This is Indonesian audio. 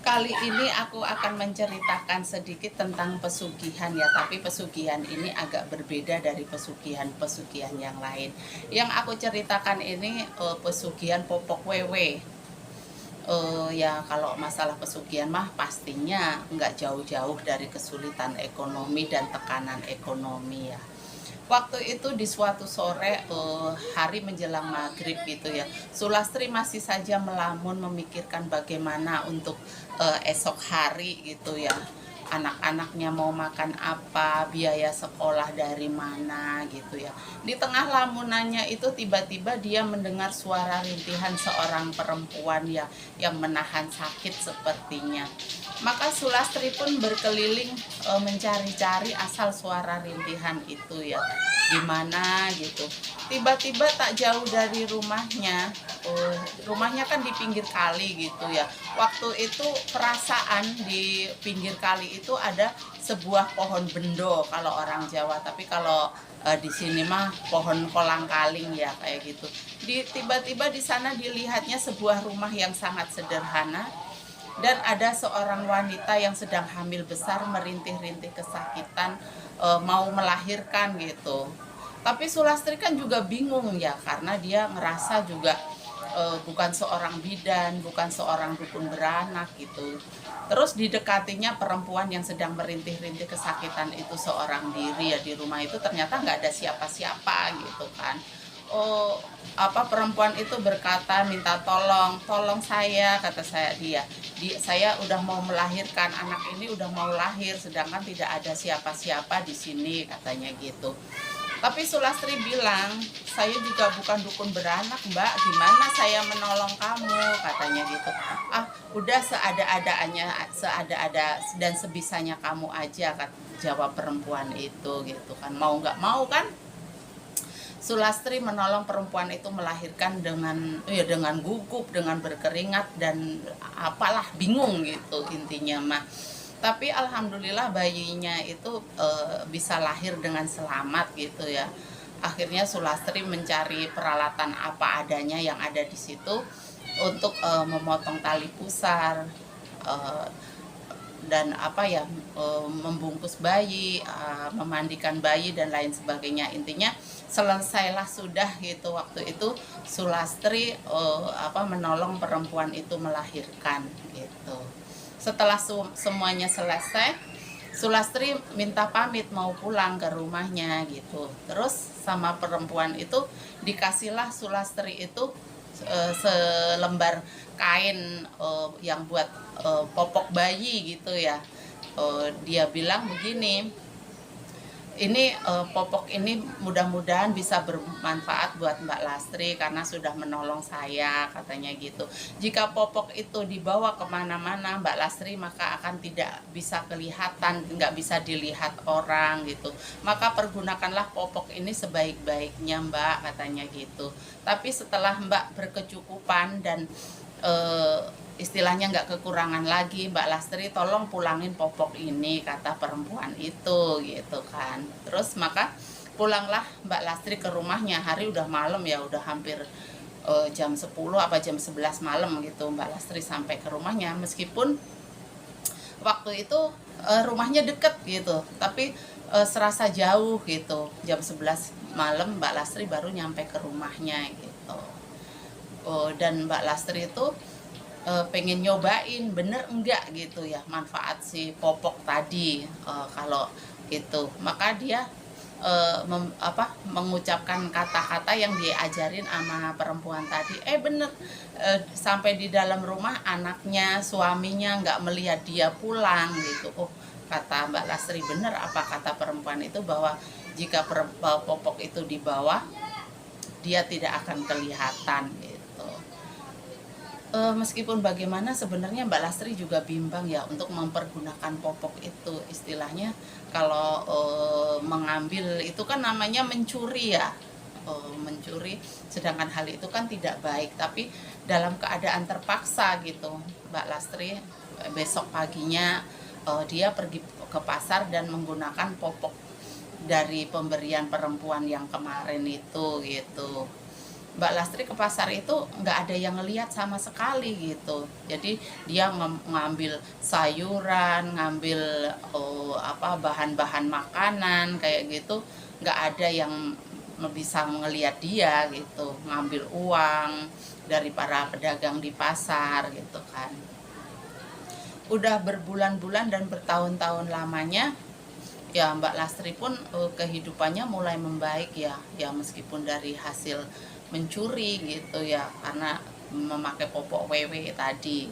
Kali ini aku akan menceritakan sedikit tentang pesugihan ya, tapi pesugihan ini agak berbeda dari pesugihan-pesugihan yang lain. Yang aku ceritakan ini pesugihan popok wewe. Ya kalau masalah pesugihan mah pastinya nggak jauh-jauh dari kesulitan ekonomi dan tekanan ekonomi ya. Waktu itu di suatu sore hari menjelang maghrib gitu ya, Sulastri masih saja melamun memikirkan bagaimana untuk esok hari gitu ya, anak-anaknya mau makan apa, biaya sekolah dari mana gitu ya. Di tengah lamunannya itu tiba-tiba dia mendengar suara rintihan seorang perempuan yang menahan sakit sepertinya. Maka Sulastri pun berkeliling mencari-cari asal suara rintihan itu ya, di mana gitu. Tiba-tiba tak jauh dari rumahnya, rumahnya kan di pinggir kali gitu ya. Waktu itu perasaan di pinggir kali itu ada sebuah pohon bendo kalau orang Jawa, tapi kalau di sini mah pohon kolang-kaling ya kayak gitu. Tiba-tiba di sana dilihatnya sebuah rumah yang sangat sederhana dan ada seorang wanita yang sedang hamil besar merintih-rintih kesakitan mau melahirkan gitu. Tapi Sulastri kan juga bingung ya karena dia ngerasa juga bukan seorang bidan, bukan seorang dukun beranak gitu. Terus didekatinya perempuan yang sedang merintih-rintih kesakitan itu seorang diri ya di rumah itu ternyata nggak ada siapa-siapa gitu kan. Oh, perempuan itu berkata minta tolong saya, kata saya udah mau melahirkan, anak ini udah mau lahir sedangkan tidak ada siapa-siapa di sini, katanya gitu. Tapi Sulastri bilang, saya juga bukan dukun beranak mbak, gimana saya menolong kamu, katanya gitu. Udah seada-ada dan sebisanya kamu aja, jawab perempuan itu gitu kan. Mau nggak mau kan Sulastri menolong perempuan itu melahirkan dengan gugup, dengan berkeringat dan apalah, bingung gitu intinya mah. Tapi alhamdulillah bayinya itu bisa lahir dengan selamat gitu ya. Akhirnya Sulastri mencari peralatan apa adanya yang ada di situ untuk memotong tali pusar, uh, dan membungkus bayi, memandikan bayi dan lain sebagainya. Intinya selesailah sudah gitu waktu itu Sulastri menolong perempuan itu melahirkan gitu. Setelah semuanya selesai, Sulastri minta pamit mau pulang ke rumahnya gitu. Terus sama perempuan itu dikasihlah Sulastri itu selembar kain yang buat popok bayi gitu ya. Dia bilang begini, ini popok ini mudah-mudahan bisa bermanfaat buat Mbak Lastri karena sudah menolong saya, katanya gitu. Jika popok itu dibawa kemana-mana Mbak Lastri maka akan tidak bisa kelihatan, nggak bisa dilihat orang gitu. Maka pergunakanlah popok ini sebaik-baiknya Mbak, katanya gitu. Tapi setelah Mbak berkecukupan dan istilahnya nggak kekurangan lagi Mbak Lastri, tolong pulangin popok ini, kata perempuan itu gitu kan. Terus maka pulanglah Mbak Lastri ke rumahnya. Hari udah malam ya, udah hampir jam 10 apa jam 11 malam gitu Mbak Lastri sampai ke rumahnya. Meskipun waktu itu rumahnya deket gitu, tapi serasa jauh gitu. Jam 11 malam Mbak Lastri baru nyampe ke rumahnya gitu. Dan Mbak Lastri itu pengen nyobain bener enggak gitu ya manfaat si popok tadi kalau itu. Maka dia mengucapkan kata-kata yang diajarin sama perempuan tadi. Bener, sampai di dalam rumah anaknya, suaminya nggak melihat dia pulang gitu. Kata Mbak Lastri, bener apa kata perempuan itu, bahwa jika popok itu dibawa dia tidak akan kelihatan gitu. Meskipun bagaimana sebenarnya Mbak Lastri juga bimbang ya untuk mempergunakan popok itu. Istilahnya kalau mengambil itu kan namanya mencuri ya, mencuri, sedangkan hal itu kan tidak baik. Tapi dalam keadaan terpaksa gitu Mbak Lastri, besok paginya dia pergi ke pasar dan menggunakan popok dari pemberian perempuan yang kemarin itu gitu. Mbak Lastri ke pasar itu nggak ada yang ngelihat sama sekali gitu. Jadi dia ngambil sayuran, ngambil bahan-bahan makanan kayak gitu, nggak ada yang bisa ngelihat dia gitu, ngambil uang dari para pedagang di pasar gitu kan. Udah berbulan-bulan dan bertahun-tahun lamanya ya Mbak Lastri pun kehidupannya mulai membaik ya, meskipun dari hasil mencuri gitu ya, karena memakai popok wewe tadi.